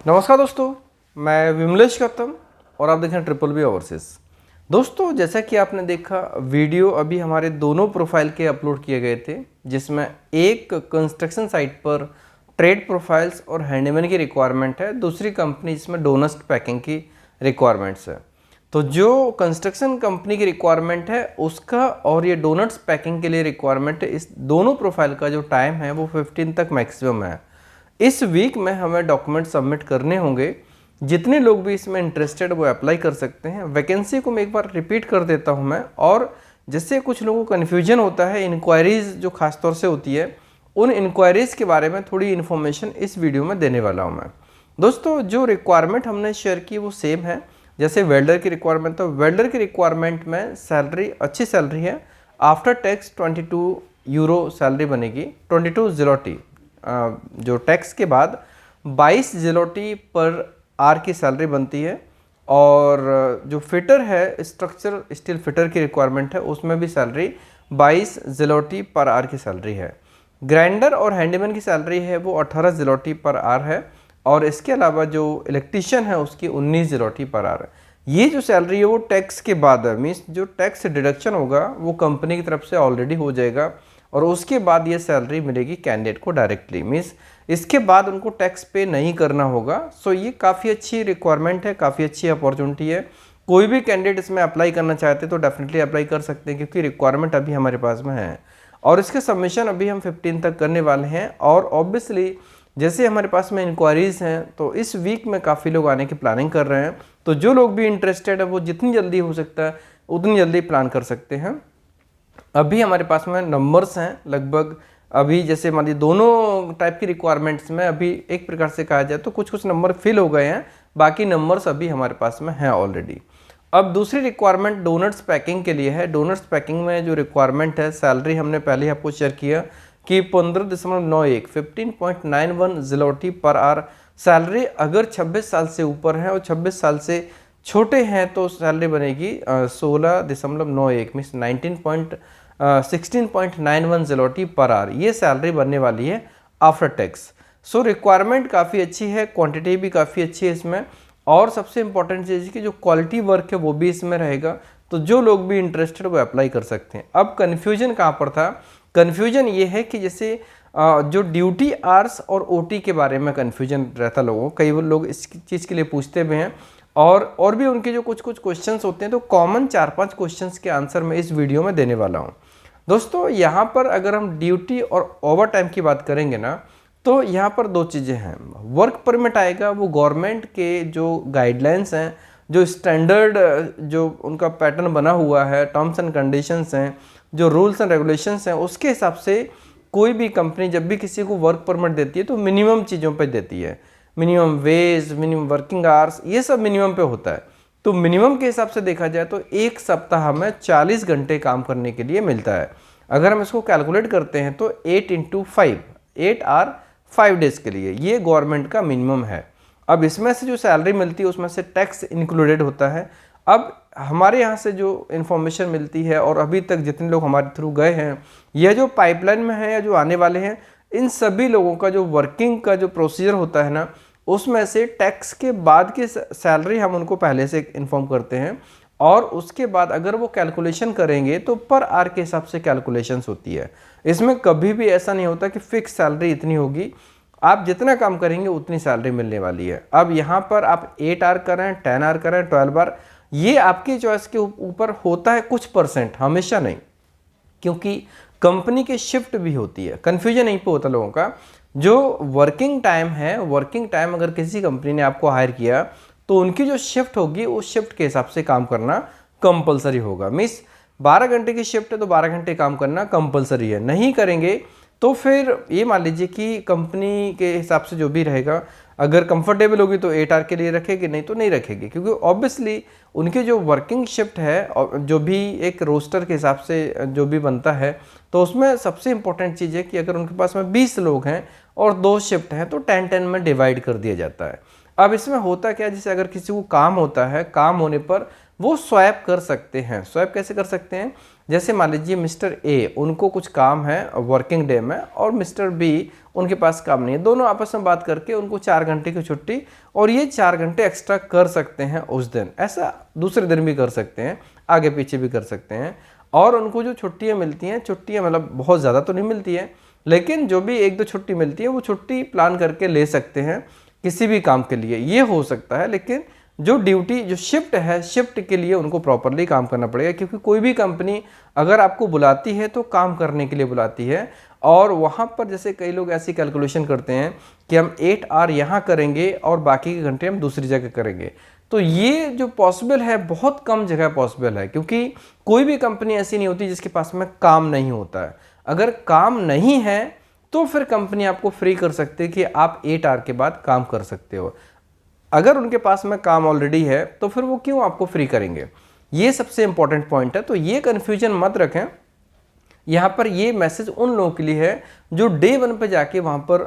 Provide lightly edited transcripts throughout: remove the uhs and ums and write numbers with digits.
नमस्कार दोस्तों, मैं विमलेश गौतम और आप देख रहे हैं ट्रिपल बी ओवरसीज। दोस्तों, जैसा कि आपने देखा वीडियो अभी हमारे दोनों प्रोफाइल के अपलोड किए गए थे, जिसमें एक कंस्ट्रक्शन साइट पर ट्रेड प्रोफाइल्स और हैंडमैन की रिक्वायरमेंट है, दूसरी कंपनी जिसमें डोनस्ट पैकिंग की रिक्वायरमेंट्स है। तो जो कंस्ट्रक्शन कंपनी की रिक्वायरमेंट है उसका और ये डोनट्स पैकिंग के लिए रिक्वायरमेंट है, इस दोनों प्रोफाइल का जो टाइम है वो 15 तक मैक्सिमम है। इस वीक में हमें डॉक्यूमेंट सबमिट करने होंगे। जितने लोग भी इसमें इंटरेस्टेड वो अप्लाई कर सकते हैं। वैकेंसी को मैं एक बार रिपीट कर देता हूं मैं, और जिससे कुछ लोगों को कन्फ्यूजन होता है, इंक्वायरीज जो खास तौर से होती है, उन इंक्वायरीज के बारे में थोड़ी इन्फॉर्मेशन इस वीडियो में देने वाला हूं मैं। दोस्तों, जो रिक्वायरमेंट हमने शेयर की वो सेम है जैसे वेल्डर की रिक्वायरमेंट। तो वेल्डर की रिक्वायरमेंट में सैलरी अच्छी सैलरी है, आफ्टर टैक्स 22 यूरो सैलरी बनेगी, 22 ज़िलोटी जो टैक्स के बाद 22 ज़िलोटी पर आर की सैलरी बनती है। और जो फिटर है, स्ट्रक्चर स्टील फिटर की रिक्वायरमेंट है, उसमें भी सैलरी 22 ज़िलोटी पर आर की सैलरी है। ग्राइंडर और हैंडीमैन की सैलरी है वो 18 ज़िलोटी पर आर है, और इसके अलावा जो इलेक्ट्रीशियन है उसकी 19 ज़िलोटी पर आर है। ये जो सैलरी है वो टैक्स के बाद है, मीन्स जो टैक्स डिडक्शन होगा वो कंपनी की तरफ से ऑलरेडी हो जाएगा, और उसके बाद ये सैलरी मिलेगी कैंडिडेट को डायरेक्टली, मीन्स इसके बाद उनको टैक्स पे नहीं करना होगा। सो ये काफ़ी अच्छी रिक्वायरमेंट है, काफ़ी अच्छी अपॉर्चुनिटी है। कोई भी कैंडिडेट इसमें अप्लाई करना चाहते तो डेफिनेटली अप्लाई कर सकते हैं, क्योंकि रिक्वायरमेंट अभी हमारे पास में है, और इसके सबमिशन अभी हम 15 तक करने वाले हैं। और ऑब्वियसली जैसे हमारे पास में इंक्वायरीज़ हैं तो इस वीक में काफ़ी लोग आने की प्लानिंग कर रहे हैं। तो जो लोग भी इंटरेस्टेड है वो जितनी जल्दी हो सकता है उतनी जल्दी प्लान कर सकते हैं। अभी हमारे पास में नंबर्स हैं लगभग, अभी जैसे मान लीजिए दोनों टाइप की रिक्वायरमेंट्स में अभी एक प्रकार से कहा जाए तो कुछ कुछ नंबर फिल हो गए हैं, बाकी नंबर्स अभी हमारे पास में हैं ऑलरेडी। अब दूसरी रिक्वायरमेंट डोनट्स पैकिंग के लिए है। डोनट्स पैकिंग में जो रिक्वायरमेंट है, सैलरी हमने पहले आपको शेयर किया कि 15.91 15.91 ज़िलोटी पर आर सैलरी अगर 26 साल से ऊपर है, और 26 साल से छोटे हैं तो सैलरी बनेगी 16.91 मीन्स 16.91 ज़िलोटी पर आर। ये सैलरी बनने वाली है आफ्टर टैक्स। सो रिक्वायरमेंट काफ़ी अच्छी है, क्वांटिटी भी काफ़ी अच्छी है इसमें, और सबसे इंपॉर्टेंट चीज़ कि जो क्वालिटी वर्क है वो भी इसमें रहेगा। तो जो लोग भी इंटरेस्टेड वो अप्लाई कर सकते हैं। अब कन्फ्यूजन कहाँ पर था? कन्फ्यूजन ये है कि जैसे जो ड्यूटी आवर्स और ओटी के बारे में कन्फ्यूजन रहता लोगों को, कई लोग इस चीज़ के लिए पूछते भी हैं, और भी उनके जो कुछ कुछ क्वेश्चंस होते हैं। तो कॉमन 4-5 क्वेश्चंस के आंसर मैं इस वीडियो में देने वाला हूँ। दोस्तों, यहाँ पर अगर हम ड्यूटी और ओवर टाइम की बात करेंगे ना, तो यहाँ पर दो चीज़ें हैं। वर्क परमिट आएगा, वो गवर्नमेंट के जो गाइडलाइंस हैं, जो स्टैंडर्ड जो उनका पैटर्न बना हुआ है, टर्म्स एंड कंडीशंस हैं, जो रूल्स एंड रेगुलेशंस हैं, उसके हिसाब से कोई भी कंपनी जब भी किसी को वर्क परमिट देती है तो मिनिमम चीज़ों पर देती है। Minimum wage, minimum working hours, ये सब मिनिमम पे होता है। तो मिनिमम के हिसाब से देखा जाए तो एक सप्ताह में 40 घंटे काम करने के लिए मिलता है। अगर हम इसको कैलकुलेट करते हैं तो 8 × 5, 8 आर 5 डेज के लिए ये गवर्नमेंट का मिनिमम है। अब इसमें से जो सैलरी मिलती है उसमें से टैक्स इंक्लूडेड होता है। अब हमारे यहाँ से जो इन्फॉर्मेशन मिलती है, और अभी तक जितने लोग हमारे थ्रू गए हैं, यह जो पाइपलाइन में है या जो आने वाले हैं, इन सभी लोगों का जो वर्किंग का जो प्रोसीजर होता है ना, उसमें से टैक्स के बाद की सैलरी हम उनको पहले से इन्फॉर्म करते हैं, और उसके बाद अगर वो कैलकुलेशन करेंगे तो पर आर के हिसाब से कैलकुलेशंस होती है। इसमें कभी भी ऐसा नहीं होता कि फिक्स सैलरी इतनी होगी, आप जितना काम करेंगे उतनी सैलरी मिलने वाली है। अब यहाँ पर आप 8 आर करें, 10 आर करें, 12 आर, ये आपकी चॉइस के ऊपर होता है कुछ %, हमेशा नहीं, क्योंकि कंपनी की शिफ्ट भी होती है। कन्फ्यूजन यहीं पे होता लोगों का। जो वर्किंग टाइम है, वर्किंग टाइम अगर किसी कंपनी ने आपको हायर किया तो उनकी जो शिफ्ट होगी उस शिफ्ट के हिसाब से काम करना कंपलसरी होगा। मीन्स 12 घंटे की शिफ्ट है तो 12 घंटे काम करना कंपलसरी है। नहीं करेंगे तो फिर ये मान लीजिए कि कंपनी के हिसाब से जो भी रहेगा, अगर कंफर्टेबल होगी तो 8 आर के लिए रखेगी, नहीं तो नहीं रखेगी, क्योंकि ऑब्वियसली उनकी जो वर्किंग शिफ्ट है और जो भी एक रोस्टर के हिसाब से जो भी बनता है, तो उसमें सबसे इंपॉर्टेंट चीज़ है कि अगर उनके पास में 20 लोग हैं और 2 शिफ्ट हैं तो 10-10 में डिवाइड कर दिया जाता है। अब इसमें होता क्या है, जैसे अगर किसी को काम होता है, काम होने पर वो स्वैप कर सकते हैं। स्वैप कैसे कर सकते हैं? जैसे मान लीजिए मिस्टर ए, उनको कुछ काम है वर्किंग डे में, और मिस्टर बी उनके पास काम नहीं है, दोनों आपस में बात करके उनको 4 घंटे की छुट्टी और ये 4 घंटे एक्स्ट्रा कर सकते हैं उस दिन। ऐसा दूसरे दिन भी कर सकते हैं, आगे पीछे भी कर सकते हैं। और उनको जो छुट्टियाँ मिलती हैं, छुट्टियाँ मतलब बहुत ज़्यादा तो नहीं मिलती है, लेकिन जो भी 1-2 छुट्टी मिलती है वो छुट्टी प्लान करके ले सकते हैं किसी भी काम के लिए, ये हो सकता है। लेकिन जो ड्यूटी, जो शिफ्ट है, शिफ्ट के लिए उनको प्रॉपरली काम करना पड़ेगा, क्योंकि कोई भी कंपनी अगर आपको बुलाती है तो काम करने के लिए बुलाती है। और वहाँ पर जैसे कई लोग ऐसी कैलकुलेशन करते हैं कि हम 8 आवर यहाँ करेंगे और बाकी के घंटे हम दूसरी जगह करेंगे, तो ये जो पॉसिबल है बहुत कम जगह पॉसिबल है, क्योंकि कोई भी कंपनी ऐसी नहीं होती जिसके पास में काम नहीं होता है। अगर काम नहीं है तो फिर कंपनी आपको फ्री कर सकती है कि आप 8 आवर के बाद काम कर सकते हो। अगर उनके पास में काम ऑलरेडी है तो फिर वो क्यों आपको फ्री करेंगे, ये सबसे इंपॉर्टेंट पॉइंट है। तो ये कन्फ्यूजन मत रखें। यहाँ पर ये मैसेज उन लोगों के लिए है जो डे 1 पे जाके वहाँ पर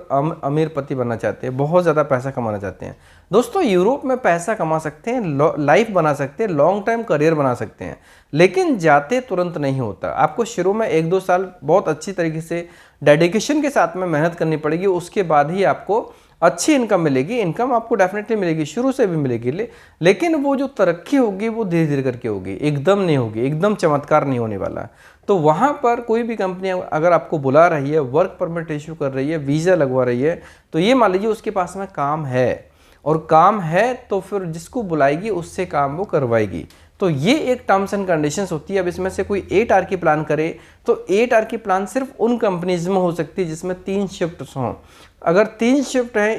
अमीर पति बनना चाहते हैं, बहुत ज़्यादा पैसा कमाना चाहते हैं। दोस्तों, यूरोप में पैसा कमा सकते हैं, लाइफ बना सकते हैं, लॉन्ग टाइम करियर बना सकते हैं, लेकिन जाते तुरंत नहीं होता। आपको शुरू में 1-2 साल बहुत अच्छी तरीके से डेडिकेशन के साथ में मेहनत करनी पड़ेगी, उसके बाद ही आपको अच्छी इनकम मिलेगी। इनकम आपको डेफिनेटली मिलेगी, शुरू से भी मिलेगी, लेकिन वो जो तरक्की होगी वो धीरे धीरे करके होगी, एकदम नहीं होगी, एकदम चमत्कार नहीं होने वाला। तो वहाँ पर कोई भी कंपनी अगर आपको बुला रही है, वर्क परमिट इशू कर रही है, वीज़ा लगवा रही है, तो ये मान लीजिए उसके पास में काम है, और काम है तो फिर जिसको बुलाएगी उससे काम वो करवाएगी। तो ये एक टर्म्स एंड कंडीशंस होती है। अब इसमें से कोई 8 आवर की प्लान करे तो 8 आवर की प्लान सिर्फ उन कंपनीज में हो सकती है जिसमें 3 शिफ्ट्स हों। अगर 3 शिफ्ट हैं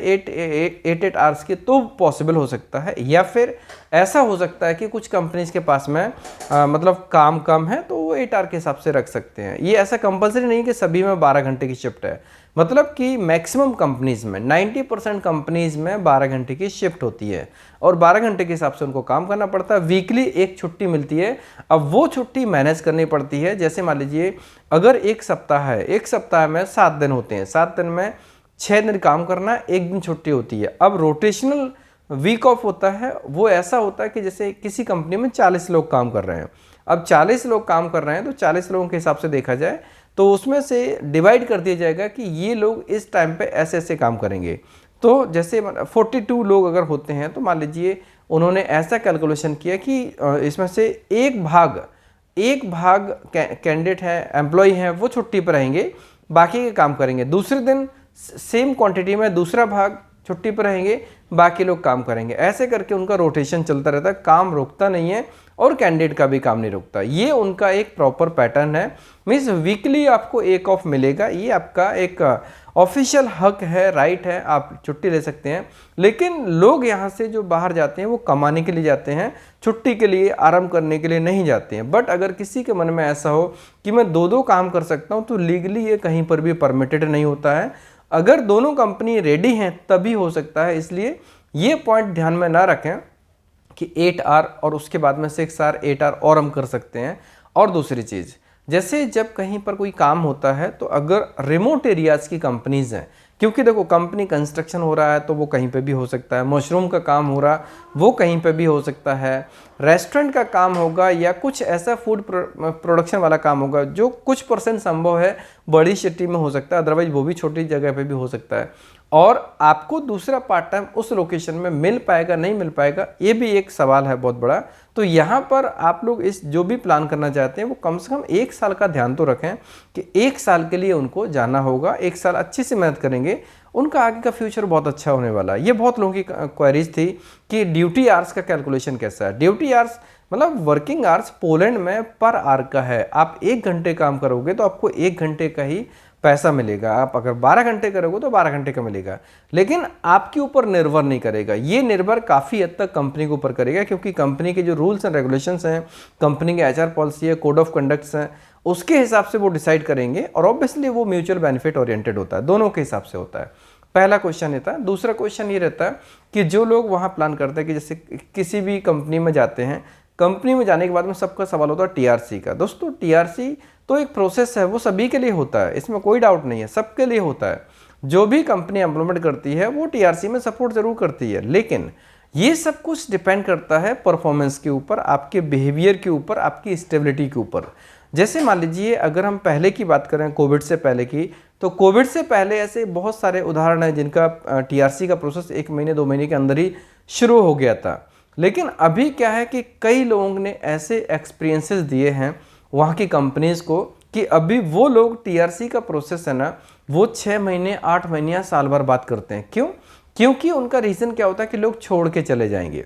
8 आवर्स की तो पॉसिबल हो सकता है, या फिर ऐसा हो सकता है कि कुछ कंपनीज के पास में मतलब काम कम है तो वो 8 आवर के हिसाब से रख सकते हैं। ये ऐसा कंपलसरी नहीं कि सभी में 12 घंटे की शिफ्ट है, मतलब कि मैक्सिमम कंपनीज में 90% कंपनीज में 12 घंटे की शिफ्ट होती है और 12 घंटे के हिसाब से उनको काम करना पड़ता है। वीकली एक छुट्टी मिलती है, अब वो छुट्टी मैनेज करनी पड़ती है। जैसे मान लीजिए अगर एक सप्ताह है, एक सप्ताह में 7 दिन होते हैं, 7 दिन में 6 दिन काम करना, 1 दिन छुट्टी होती है। अब रोटेशनल वीक ऑफ होता है, वो ऐसा होता है कि जैसे किसी कंपनी में 40 लोग काम कर रहे हैं, अब 40 लोग काम कर रहे हैं तो 40 लोगों के हिसाब से देखा जाए तो उसमें से डिवाइड कर दिया जाएगा कि ये लोग इस टाइम पे ऐसे ऐसे काम करेंगे। तो जैसे 42 लोग अगर होते हैं तो मान लीजिए उन्होंने ऐसा कैलकुलेशन किया कि इसमें से एक भाग कैंडिडेट है, एम्प्लॉय हैं, वो छुट्टी पर रहेंगे, बाकी के काम करेंगे। दूसरे दिन सेम क्वांटिटी में दूसरा भाग छुट्टी पर रहेंगे, बाकी लोग काम करेंगे। ऐसे करके उनका रोटेशन चलता रहता है, काम रुकता नहीं है और कैंडिडेट का भी काम नहीं रुकता। ये उनका एक प्रॉपर पैटर्न है। मीन्स वीकली आपको एक ऑफ मिलेगा, ये आपका एक ऑफिशियल हक है, राइट है, आप छुट्टी ले सकते हैं। लेकिन लोग यहाँ से जो बाहर जाते हैं वो कमाने के लिए जाते हैं, छुट्टी के लिए, आराम करने के लिए नहीं जाते हैं। बट अगर किसी के मन में ऐसा हो कि मैं 2-2 काम कर सकता हूँ तो लीगली ये कहीं पर भी परमिटेड नहीं होता है। अगर दोनों कंपनी रेडी हैं तभी हो सकता है। इसलिए ये पॉइंट ध्यान में ना रखें कि 8 आवर और उसके बाद में 6 आवर 8 आवर और हम कर सकते हैं। और दूसरी चीज़, जैसे जब कहीं पर कोई काम होता है तो अगर रिमोट एरियाज़ की कंपनीज़ हैं, क्योंकि देखो कंपनी कंस्ट्रक्शन हो रहा है तो वो कहीं पे भी हो सकता है, मशरूम का काम हो रहा वो कहीं पे भी हो सकता है, रेस्टोरेंट का काम होगा या कुछ ऐसा फूड प्रोडक्शन वाला काम होगा जो कुछ % संभव है बड़ी सिटी में हो सकता है, अदरवाइज वो भी छोटी जगह पे भी हो सकता है। और आपको दूसरा पार्ट टाइम उस लोकेशन में मिल पाएगा नहीं मिल पाएगा, ये भी एक सवाल है बहुत बड़ा। तो यहाँ पर आप लोग इस जो भी प्लान करना चाहते हैं वो कम से कम 1 साल का ध्यान तो रखें कि 1 साल के लिए उनको जाना होगा, 1 साल अच्छे से मेहनत करेंगे, उनका आगे का फ्यूचर बहुत अच्छा होने वाला है। ये बहुत लोगों की क्वेरीज थी कि ड्यूटी आवर्स का कैलकुलेशन कैसा है। ड्यूटी आवर्स मतलब वर्किंग आवर्स पोलैंड में पर आवर का है। आप 1 घंटे काम करोगे तो आपको 1 घंटे का ही पैसा मिलेगा, आप अगर 12 घंटे करोगे तो 12 घंटे का मिलेगा, लेकिन आपके ऊपर निर्भर नहीं करेगा। ये निर्भर काफ़ी हद तक कंपनी के ऊपर करेगा, क्योंकि कंपनी के जो रूल्स एंड रेगुलेशंस हैं, कंपनी के HR पॉलिसी है, कोड ऑफ कंडक्ट्स हैं, उसके हिसाब से वो डिसाइड करेंगे। और ऑब्वियसली वो म्यूचुअल बेनिफिट ओरिएंटेड होता है, दोनों के हिसाब से होता है। पहला क्वेश्चन ये था। दूसरा क्वेश्चन ये रहता है कि जो लोग वहाँ प्लान करते हैं कि जैसे किसी भी कंपनी में जाते हैं, कंपनी में जाने के बाद में सबका सवाल होता है TRC का। दोस्तों TRC तो एक प्रोसेस है, वो सभी के लिए होता है, इसमें कोई डाउट नहीं है, सबके लिए होता है। जो भी कंपनी एम्प्लॉयमेंट करती है वो TRC में सपोर्ट जरूर करती है, लेकिन ये सब कुछ डिपेंड करता है परफॉर्मेंस के ऊपर, आपके बिहेवियर के ऊपर, आपकी स्टेबिलिटी के ऊपर। जैसे मान लीजिए अगर हम पहले की बात करें, कोविड से पहले की, तो कोविड से पहले ऐसे बहुत सारे उदाहरण हैं जिनका टीआरसी का प्रोसेस 1 महीने 2 महीने के अंदर ही शुरू हो गया था। लेकिन अभी क्या है कि कई लोगों ने ऐसे एक्सपीरियंसेस दिए हैं वहाँ की कंपनीज़ को कि अभी वो लोग टीआरसी का प्रोसेस है ना वो 6 महीने 8 महीने या साल भर बात करते हैं। क्यों? क्योंकि उनका रीज़न क्या होता है कि लोग छोड़ के चले जाएंगे।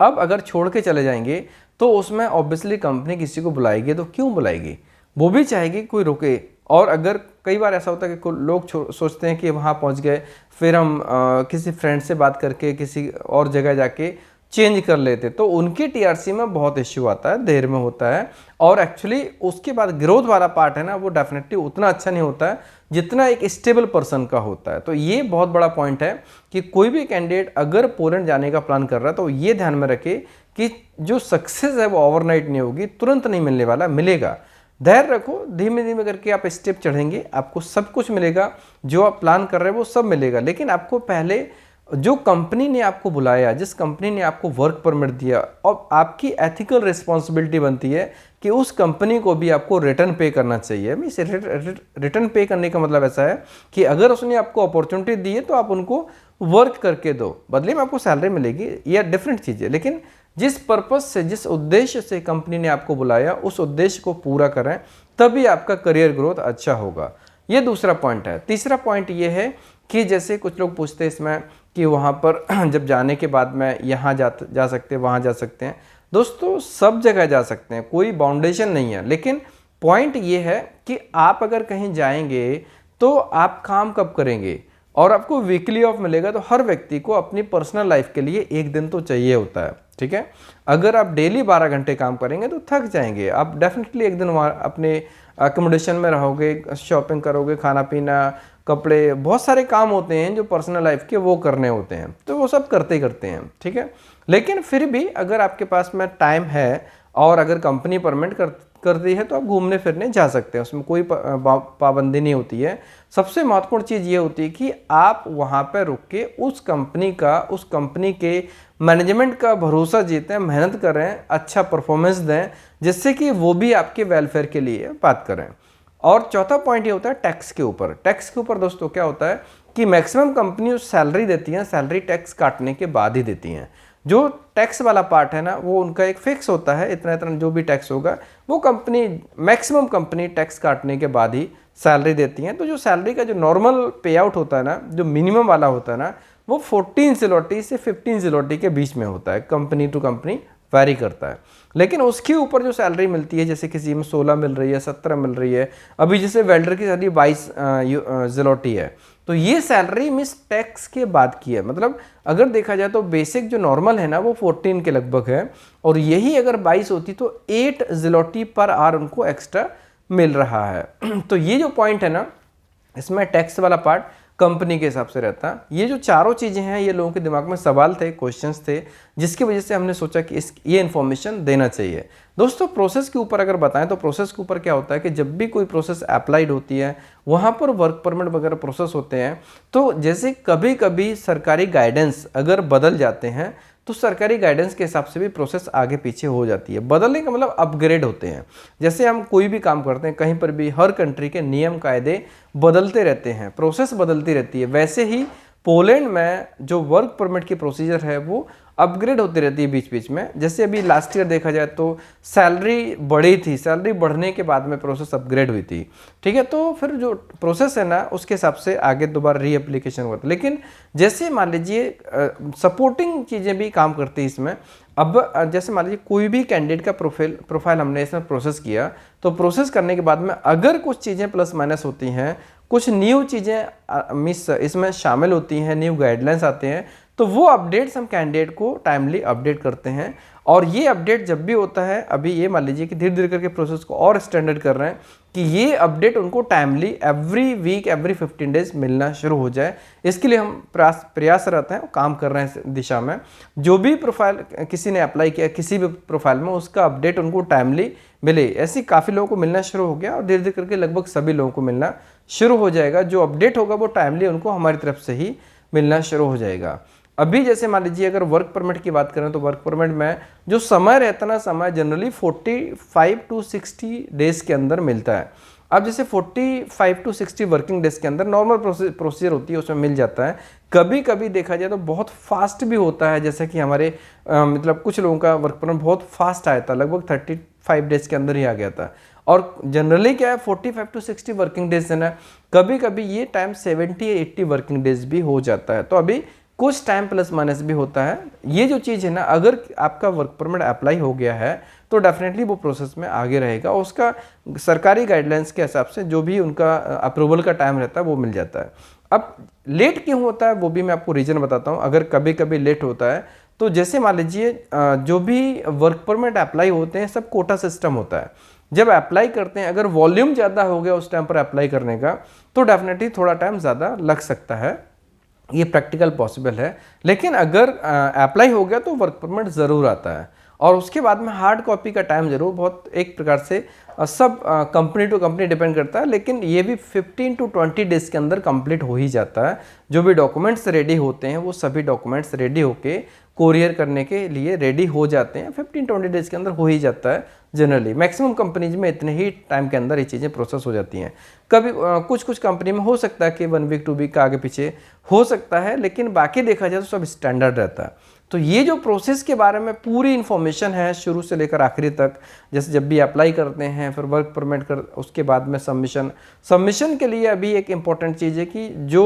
अब अगर छोड़ के चले जाएंगे तो उसमें ऑब्वियसली कंपनी किसी को बुलाएगी, तो क्यों बुलाएगी? वो भी चाहेगी कोई रुके। और अगर कई बार ऐसा होता है कि लोग सोचते हैं कि वहाँ पहुँच गए, फिर हम किसी फ्रेंड से बात करके किसी और जगह जाके चेंज कर लेते, तो उनकी टीआरसी में बहुत इश्यू आता है, देर में होता है। और एक्चुअली उसके बाद ग्रोथ वाला पार्ट है ना वो डेफिनेटली उतना अच्छा नहीं होता है जितना एक स्टेबल पर्सन का होता है। तो ये बहुत बड़ा पॉइंट है कि कोई भी कैंडिडेट अगर पोलैंड जाने का प्लान कर रहा है तो ये ध्यान में रखे कि जो सक्सेस है वो ओवरनाइट नहीं होगी, तुरंत नहीं मिलने वाला, मिलेगा। धैर्य रखो, धीमे धीमे करके आप स्टेप चढ़ेंगे, आपको सब कुछ मिलेगा, जो आप प्लान कर रहे हैं वो सब मिलेगा। लेकिन आपको पहले जो कंपनी ने आपको बुलाया, जिस कंपनी ने आपको वर्क परमिट दिया, और आपकी एथिकल रिस्पॉन्सिबिलिटी बनती है कि उस कंपनी को भी आपको रिटर्न पे करना चाहिए। मीन्स रिटर्न पे करने का मतलब ऐसा है कि अगर उसने आपको अपॉर्चुनिटी दी है तो आप उनको वर्क करके दो, बदले में आपको सैलरी मिलेगी, यह डिफरेंट चीज़ है। लेकिन जिस पर्पज़ से, जिस उद्देश्य से कंपनी ने आपको बुलाया उस उद्देश्य को पूरा करें, तभी आपका करियर ग्रोथ अच्छा होगा। ये दूसरा पॉइंट है। तीसरा पॉइंट ये है कि जैसे कुछ लोग पूछते हैं इसमें कि वहाँ पर जब जाने के बाद में यहाँ जा सकते हैं, वहाँ जा सकते हैं। दोस्तों सब जगह जा सकते हैं, कोई बाउंडेशन नहीं है। लेकिन पॉइंट ये है कि आप अगर कहीं जाएंगे तो आप काम कब करेंगे, और आपको वीकली ऑफ मिलेगा। तो हर व्यक्ति को अपनी पर्सनल लाइफ के लिए एक दिन तो चाहिए होता है, ठीक है। अगर आप डेली 12 घंटे काम करेंगे तो थक जाएंगे। आप डेफिनेटली एक दिन वहाँ अपने अकोमोडेशन में रहोगे, शॉपिंग करोगे, खाना पीना, कपड़े, बहुत सारे काम होते हैं जो पर्सनल लाइफ के वो करने होते हैं, तो वो सब करते ही करते हैं, ठीक है। लेकिन फिर भी अगर आपके पास में टाइम है और अगर कंपनी परमिट करती है तो आप घूमने फिरने जा सकते हैं, उसमें कोई पाबंदी नहीं होती है। सबसे महत्वपूर्ण चीज़ ये होती है कि आप वहाँ पर रुक के उस कंपनी के मैनेजमेंट का भरोसा जीतें, मेहनत करें, अच्छा परफॉर्मेंस दें, जिससे कि वो भी आपके वेलफेयर के लिए बात करें। और चौथा पॉइंट ये होता है टैक्स के ऊपर। टैक्स के ऊपर दोस्तों क्या होता है कि मैक्सिमम कंपनी सैलरी देती हैं, सैलरी टैक्स काटने के बाद ही देती हैं। जो टैक्स वाला पार्ट है ना वो उनका एक फिक्स होता है, इतना इतना जो भी टैक्स होगा वो मैक्सिमम कंपनी टैक्स काटने के बाद ही सैलरी देती हैं। तो जो सैलरी का जो नॉर्मल पे आउट होता है ना, जो मिनिमम वाला होता है ना, वो 14 ज़िलोटी से 15 ज़िलोटी के बीच में होता है, कंपनी टू कंपनी वैरी करता है। लेकिन उसके ऊपर जो सैलरी मिलती है, जैसे किसी में 16 मिल रही है, 17 मिल रही है, अभी जैसे वेल्डर की सैलरी 22 ज़िलोटी है, तो ये सैलरी मिस टैक्स के बाद की है। मतलब अगर देखा जाए तो बेसिक जो नॉर्मल है ना वो 14 के लगभग है, और यही अगर 22 होती तो 8 ज़िलोटी पर आवर उनको एक्स्ट्रा मिल रहा है। तो ये जो पॉइंट है ना, इसमें टैक्स वाला पार्ट कंपनी के हिसाब से रहता है। ये जो चारों चीज़ें हैं ये लोगों के दिमाग में सवाल थे, क्वेश्चंस थे, जिसकी वजह से हमने सोचा कि ये इन्फॉर्मेशन देना चाहिए। दोस्तों प्रोसेस के ऊपर अगर बताएं तो प्रोसेस के ऊपर क्या होता है कि जब भी कोई प्रोसेस अप्लाइड होती है वहाँ पर वर्क परमिट वगैरह प्रोसेस होते हैं, तो जैसे कभी कभी सरकारी गाइडेंस अगर बदल जाते हैं तो सरकारी गाइडेंस के हिसाब से भी प्रोसेस आगे पीछे हो जाती है। बदलने का मतलब अपग्रेड होते हैं। जैसे हम कोई भी काम करते हैं कहीं पर भी, हर कंट्री के नियम कायदे बदलते रहते हैं, प्रोसेस बदलती रहती है। वैसे ही पोलैंड में जो वर्क परमिट की प्रोसीजर है वो अपग्रेड होती रहती है बीच बीच में। जैसे अभी लास्ट ईयर देखा जाए तो सैलरी बढ़ी थी, सैलरी बढ़ने के बाद में प्रोसेस अपग्रेड हुई थी, ठीक है। तो फिर जो प्रोसेस है ना उसके हिसाब से आगे दोबारा रीएप्लीकेशन हुआ था। लेकिन जैसे मान लीजिए सपोर्टिंग चीज़ें भी काम करती है इसमें। अब जैसे मान लीजिए कोई भी कैंडिडेट का प्रोफाइल हमने इसमें प्रोसेस किया, तो प्रोसेस करने के बाद में अगर कुछ चीज़ें प्लस माइनस होती हैं, कुछ न्यू चीज़ें मिस इसमें शामिल होती हैं, न्यू गाइडलाइंस आते हैं, तो वो अपडेट्स हम कैंडिडेट को टाइमली अपडेट करते हैं। और ये अपडेट जब भी होता है, अभी ये मान लीजिए कि धीरे धीरे करके प्रोसेस को और स्टैंडर्ड कर रहे हैं कि ये अपडेट उनको timely every week every 15 days मिलना शुरू हो जाए। इसके लिए हम प्रयास रहते हैं, काम कर रहे हैं इस दिशा में। जो भी प्रोफाइल किसी ने अप्लाई किया किसी भी प्रोफाइल में, उसका अपडेट उनको टाइमली मिले। ऐसे काफ़ी लोगों को मिलना शुरू हो गया और धीरे धीरे करके लगभग सभी लोगों को मिलना शुरू हो जाएगा। जो अपडेट होगा वो टाइमली उनको हमारी तरफ से ही मिलना शुरू हो जाएगा। अभी जैसे मान लीजिए अगर वर्क परमिट की बात करें तो वर्क परमिट में जो समय रहता है ना, समय जनरली 45 to 60 डेज के अंदर मिलता है। अब जैसे 45 टू 60 वर्किंग डेज के अंदर नॉर्मल प्रोसीजर होती है, उसमें मिल जाता है। कभी कभी देखा जाए तो बहुत फास्ट भी होता है, जैसे कि हमारे मतलब कुछ लोगों का वर्क परमिट बहुत फास्ट आया था, लगभग 35 डेज के अंदर ही आ गया था। और जनरली क्या है 45 टू 60 वर्किंग डेज है ना, कभी कभी ये टाइम 70 या 80 वर्किंग डेज भी हो जाता है। तो अभी कुछ टाइम प्लस माइनस भी होता है। ये जो चीज़ है ना, अगर आपका वर्क परमिट अप्लाई हो गया है तो डेफिनेटली वो प्रोसेस में आगे रहेगा, उसका सरकारी गाइडलाइंस के हिसाब से जो भी उनका अप्रूवल का टाइम रहता है वो मिल जाता है। अब लेट क्यों होता है वो भी मैं आपको रीज़न बताता हूँ। अगर कभी कभी लेट होता है तो जैसे मान लीजिए जो भी वर्क परमिट अप्लाई होते हैं सब कोटा सिस्टम होता है। जब अप्लाई करते हैं अगर वॉल्यूम ज़्यादा हो गया उस टाइम पर अप्लाई करने का तो डेफिनेटली थोड़ा टाइम ज़्यादा लग सकता है, ये प्रैक्टिकल पॉसिबल है। लेकिन अगर अप्लाई हो गया तो वर्क परमिट ज़रूर आता है, और उसके बाद में हार्ड कॉपी का टाइम ज़रूर बहुत एक प्रकार से सब कंपनी टू कंपनी डिपेंड करता है, लेकिन ये भी 15 टू 20 डेज के अंदर कंप्लीट हो ही जाता है। जो भी डॉक्यूमेंट्स रेडी होते हैं वो सभी डॉक्यूमेंट्स रेडी होके कोरियर करने के लिए रेडी हो जाते हैं, 15-20 डेज के अंदर हो ही जाता है। जनरली मैक्सिमम कंपनीज में इतने ही टाइम के अंदर ये चीज़ें प्रोसेस हो जाती हैं। कभी कुछ कंपनी में हो सकता है कि 1 वीक 2 वीक का आगे पीछे हो सकता है, लेकिन बाकी देखा जाए तो सब स्टैंडर्ड रहता है। तो ये जो प्रोसेस के बारे में पूरी इन्फॉर्मेशन है शुरू से लेकर आखिरी तक, जैसे जब भी अप्लाई करते हैं फिर वर्क परमिट कर उसके बाद में सबमिशन के लिए अभी एक इम्पॉर्टेंट चीज़ है कि जो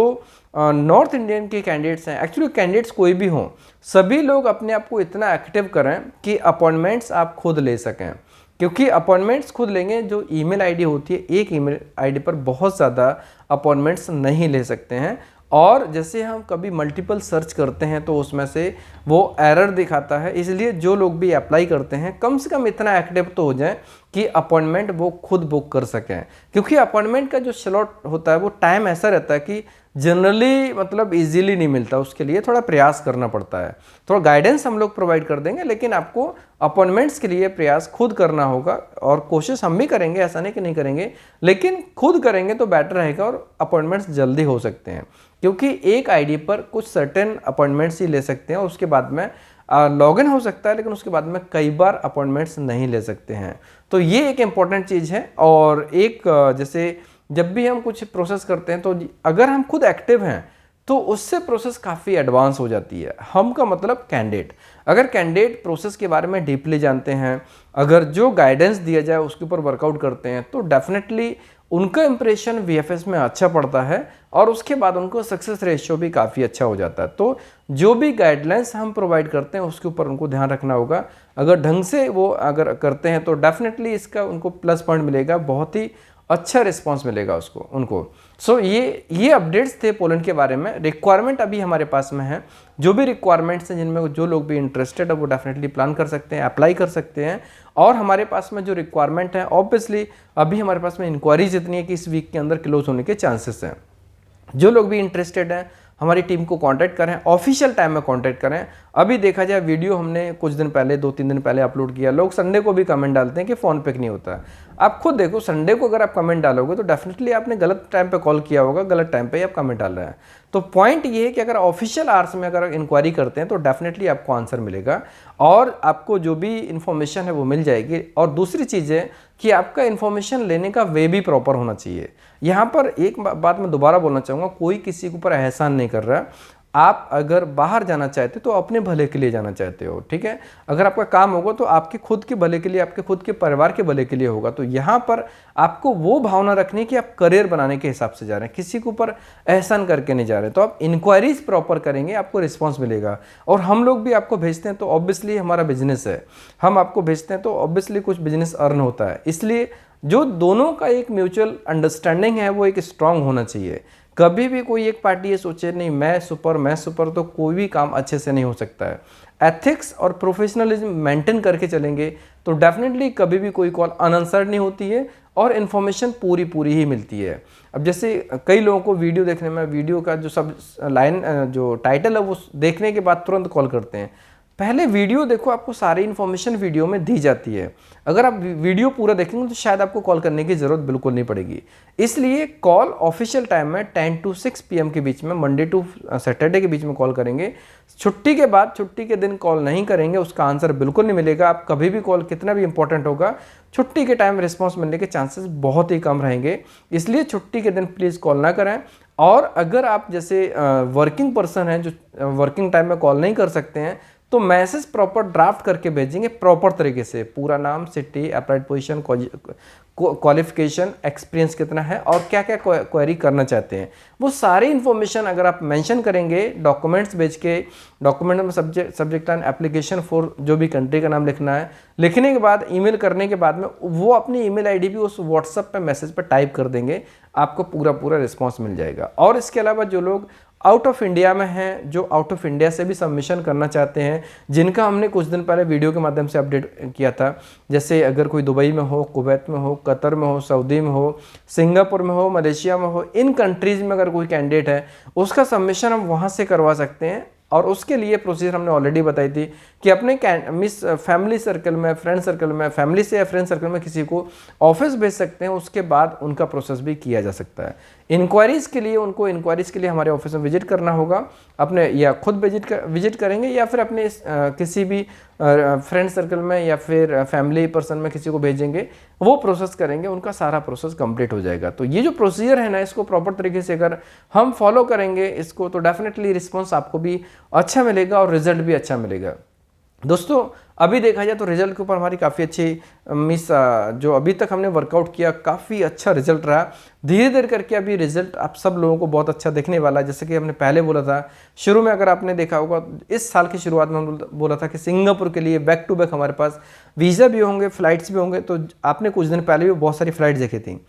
नॉर्थ इंडियन के कैंडिडेट्स हैं, एक्चुअली कैंडिडेट्स कोई भी हों, सभी लोग अपने आप को इतना एक्टिव करें कि अपॉइंटमेंट्स आप खुद ले सकें। क्योंकि अपॉइंटमेंट्स खुद लेंगे, जो ईमेल आईडी होती है एक ईमेल आईडी पर बहुत ज़्यादा अपॉइंटमेंट्स नहीं ले सकते हैं। और जैसे हम कभी मल्टीपल सर्च करते हैं तो उसमें से वो एरर दिखाता है, इसलिए जो लोग भी अप्लाई करते हैं कम से कम इतना एक्टिव तो हो जाए कि अपॉइंटमेंट वो खुद बुक कर सकें। क्योंकि अपॉइंटमेंट का जो स्लॉट होता है वो टाइम ऐसा रहता है कि जनरली मतलब इजीली नहीं मिलता, उसके लिए थोड़ा प्रयास करना पड़ता है। थोड़ा गाइडेंस हम लोग प्रोवाइड कर देंगे, लेकिन आपको अपॉइंटमेंट्स के लिए प्रयास खुद करना होगा। और कोशिश हम भी करेंगे, ऐसा नहीं कि नहीं करेंगे, लेकिन खुद करेंगे तो बेटर रहेगा और अपॉइंटमेंट्स जल्दी हो सकते हैं। क्योंकि एक आईडी पर कुछ सर्टेन अपॉइंटमेंट्स ही ले सकते हैं, उसके बाद में लॉगिन हो सकता है, लेकिन उसके बाद में कई बार अपॉइंटमेंट्स नहीं ले सकते हैं। तो ये एक इम्पॉर्टेंट चीज़ है। और एक जैसे जब भी हम कुछ प्रोसेस करते हैं तो अगर हम खुद एक्टिव हैं तो उससे प्रोसेस काफ़ी एडवांस हो जाती है। हम का मतलब कैंडिडेट, अगर कैंडिडेट प्रोसेस के बारे में डीपली जानते हैं, अगर जो गाइडेंस दिया जाए उसके ऊपर वर्कआउट करते हैं तो डेफिनेटली उनका इंप्रेशन वीएफएस में अच्छा पड़ता है और उसके बाद उनको सक्सेस रेशियो भी काफ़ी अच्छा हो जाता है। तो जो भी गाइडलाइंस हम प्रोवाइड करते हैं उसके ऊपर उनको ध्यान रखना होगा। अगर ढंग से वो अगर करते हैं तो डेफिनेटली इसका उनको प्लस पॉइंट मिलेगा, बहुत ही अच्छा रिस्पांस मिलेगा उनको। सो ये अपडेट्स थे पोलैंड के बारे में। रिक्वायरमेंट अभी हमारे पास में है, जो भी रिक्वायरमेंट्स हैं जिनमें जो लोग भी इंटरेस्टेड है वो डेफिनेटली प्लान कर सकते हैं, अप्लाई कर सकते हैं। और हमारे पास में जो रिक्वायरमेंट है ऑब्वियसली अभी हमारे पास में इंक्वायरीज इतनी है कि इस वीक के अंदर क्लोज होने के चांसेस हैं। जो लोग भी इंटरेस्टेड हैं हमारी टीम को कांटेक्ट करें, ऑफिशियल टाइम में कांटेक्ट करें। अभी देखा जाए वीडियो हमने कुछ दिन पहले 2-3 दिन पहले अपलोड किया। लोग संडे को भी कमेंट डालते हैं कि फ़ोन पिक नहीं होता। आप खुद देखो, संडे को अगर आप कमेंट डालोगे तो डेफिनेटली आपने गलत टाइम पे कॉल किया होगा, गलत टाइम पे ही आप कमेंट डाल रहे हैं। तो पॉइंट ये है कि अगर ऑफिशियल आवर्स में अगर इंक्वायरी करते हैं तो डेफिनेटली आपको आंसर मिलेगा और आपको जो भी इन्फॉर्मेशन है वो मिल जाएगी। और दूसरी चीज़ है कि आपका इन्फॉर्मेशन लेने का वे भी प्रॉपर होना चाहिए। यहाँ पर एक बात मैं दोबारा बोलना चाहूँगा, कोई किसी के ऊपर एहसान नहीं कर रहा। आप अगर बाहर जाना चाहते तो अपने भले के लिए जाना चाहते हो, ठीक है। अगर आपका काम होगा तो आपके खुद के भले के लिए, आपके खुद के परिवार के भले के लिए होगा। तो यहाँ पर आपको वो भावना रखनी कि आप करियर बनाने के हिसाब से जा रहे हैं, किसी के ऊपर एहसान करके नहीं जा रहे। तो आप इंक्वायरीज प्रॉपर करेंगे, आपको रिस्पॉन्स मिलेगा। और हम लोग भी आपको भेजते हैं तो ऑब्वियसली हमारा बिजनेस है, हम आपको भेजते हैं तो ऑब्वियसली कुछ बिजनेस अर्न होता है। इसलिए जो दोनों का एक म्यूचुअल अंडरस्टैंडिंग है वो एक स्ट्रांग होना चाहिए। कभी भी कोई एक पार्टी ये सोचे नहीं मैं सुपर, तो कोई भी काम अच्छे से नहीं हो सकता है। एथिक्स और प्रोफेशनलिज्म मेंटेन करके चलेंगे तो डेफिनेटली कभी भी कोई कॉल अनआंसर्ड नहीं होती है और इन्फॉर्मेशन पूरी ही मिलती है। अब जैसे कई लोगों को वीडियो देखने में वीडियो का जो सब लाइन जो टाइटल है वो देखने के बाद तुरंत कॉल करते हैं। पहले वीडियो देखो, आपको सारी इन्फॉर्मेशन वीडियो में दी जाती है। अगर आप वीडियो पूरा देखेंगे तो शायद आपको कॉल करने की ज़रूरत बिल्कुल नहीं पड़ेगी। इसलिए कॉल ऑफिशियल टाइम में 10 to 6 PM के बीच में, मंडे टू सैटरडे के बीच में कॉल करेंगे। छुट्टी के बाद, छुट्टी के दिन कॉल नहीं करेंगे, उसका आंसर बिल्कुल नहीं मिलेगा। आप कभी भी कॉल कितना भी इंपॉर्टेंट होगा, छुट्टी के टाइम रिस्पॉन्स मिलने के चांसेस बहुत ही कम रहेंगे। इसलिए छुट्टी के दिन प्लीज़ कॉल ना करें। और अगर आप जैसे वर्किंग पर्सन हैं, जो वर्किंग टाइम में कॉल नहीं कर सकते हैं, तो मैसेज प्रॉपर ड्राफ्ट करके भेजेंगे, प्रॉपर तरीके से, पूरा नाम, city, applied position, qualification, experience कितना है और क्या क्या क्वेरी करना चाहते हैं, वो सारी इन्फॉर्मेशन अगर आप मेंशन करेंगे डॉक्यूमेंट्स भेज के। डॉक्यूमेंट में सब्जेक्ट लाइन एप्लीकेशन फॉर जो भी कंट्री का नाम लिखना है, लिखने के बाद ईमेल करने के बाद में वो अपनी ईमेल आईडी भी उस व्हाट्सएप पे मैसेज पे टाइप कर देंगे, आपको पूरा रिस्पॉन्स मिल जाएगा। और इसके अलावा जो लोग आउट ऑफ इंडिया में हैं, जो आउट ऑफ इंडिया से भी सबमिशन करना चाहते हैं, जिनका हमने कुछ दिन पहले वीडियो के माध्यम से अपडेट किया था, जैसे अगर कोई दुबई में हो, कुवैत में हो, कतर में हो, सऊदी में हो, सिंगापुर में हो, मलेशिया में हो, इन कंट्रीज़ में अगर कोई कैंडिडेट है, उसका सबमिशन हम वहाँ से करवा सकते हैं। और उसके लिए प्रोसीजर हमने ऑलरेडी बताई थी कि अपने फैमिली सर्कल में, फ्रेंड सर्कल में, फैमिली से या फ्रेंड सर्कल में किसी को ऑफिस भेज सकते हैं, उसके बाद उनका प्रोसेस भी किया जा सकता है। इंक्वायरीज़ के लिए उनको इंक्वायरीज़ के लिए हमारे ऑफिस में विजिट करना होगा, अपने या खुद विजिट करेंगे या फिर अपने किसी भी फ्रेंड सर्कल में या फिर फैमिली पर्सन में किसी को भेजेंगे, वो प्रोसेस करेंगे, उनका सारा प्रोसेस कंप्लीट हो जाएगा। तो ये जो प्रोसीजर है ना, इसको प्रॉपर तरीके से अगर हम फॉलो करेंगे इसको, तो डेफिनेटली रिस्पॉन्स आपको भी अच्छा मिलेगा और रिजल्ट भी अच्छा मिलेगा। दोस्तों, अभी देखा जाए तो रिजल्ट के ऊपर हमारी काफ़ी अच्छी जो अभी तक हमने वर्कआउट किया, काफ़ी अच्छा रिजल्ट रहा। धीरे धीरे करके अभी रिजल्ट आप सब लोगों को बहुत अच्छा दिखने वाला है। जैसे कि हमने पहले बोला था, शुरू में अगर आपने देखा होगा, इस साल की शुरुआत में हम बोला था कि सिंगापुर के लिए बैक टू बैक हमारे पास वीज़ा भी होंगे, फ्लाइट्स भी होंगे। तो आपने कुछ दिन पहले भी बहुत सारी फ्लाइट्स देखी थी।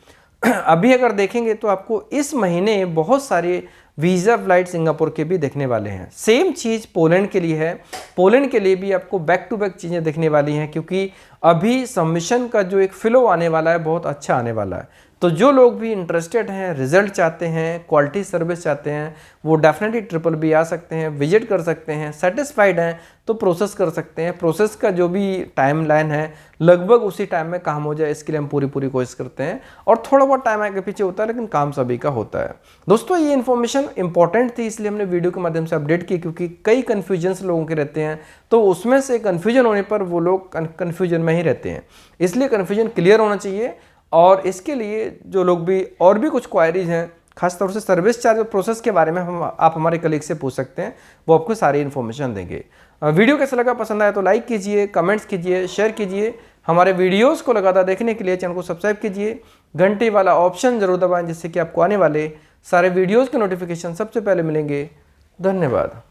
अभी अगर देखेंगे तो आपको इस महीने बहुत सारे वीज़ा फ्लाइट सिंगापुर के भी देखने वाले हैं। सेम चीज़ पोलैंड के लिए है, पोलैंड के लिए भी आपको बैक टू बैक चीज़ें देखने वाली हैं, क्योंकि अभी सबमिशन का जो एक फ्लो आने वाला है, बहुत अच्छा आने वाला है। तो जो लोग भी इंटरेस्टेड हैं, रिजल्ट चाहते हैं, क्वालिटी सर्विस चाहते हैं, वो डेफिनेटली BBB आ सकते हैं, विजिट कर सकते हैं। सेटिस्फाइड हैं तो प्रोसेस कर सकते हैं। प्रोसेस का जो भी टाइम लाइन है, लगभग उसी टाइम में काम हो जाए, इसके लिए हम पूरी कोशिश करते हैं। और थोड़ा बहुत टाइम आगे पीछे होता है, लेकिन काम सभी का होता है। दोस्तों, ये इन्फॉर्मेशन इंपॉर्टेंट थी, इसलिए हमने वीडियो के माध्यम से अपडेट की, क्योंकि कई कन्फ्यूजन्स लोगों के रहते हैं, तो उसमें से कन्फ्यूजन होने पर वो लोग कन्फ्यूजन में ही रहते हैं। इसलिए कन्फ्यूजन क्लियर होना चाहिए। और इसके लिए जो लोग भी और भी कुछ क्वायरीज हैं, खासतौर से सर्विस चार्ज और प्रोसेस के बारे में आप हमारे कलीग से पूछ सकते हैं, वो आपको सारी इन्फॉर्मेशन देंगे। वीडियो कैसा लगा, पसंद आया तो लाइक कीजिए, कमेंट्स कीजिए, शेयर कीजिए। हमारे वीडियोस को लगातार देखने के लिए चैनल को सब्सक्राइब कीजिए, घंटी वाला ऑप्शन जरूर दबाएं, जिससे कि आपको आने वाले सारे वीडियोस के नोटिफिकेशन सबसे पहले मिलेंगे। धन्यवाद।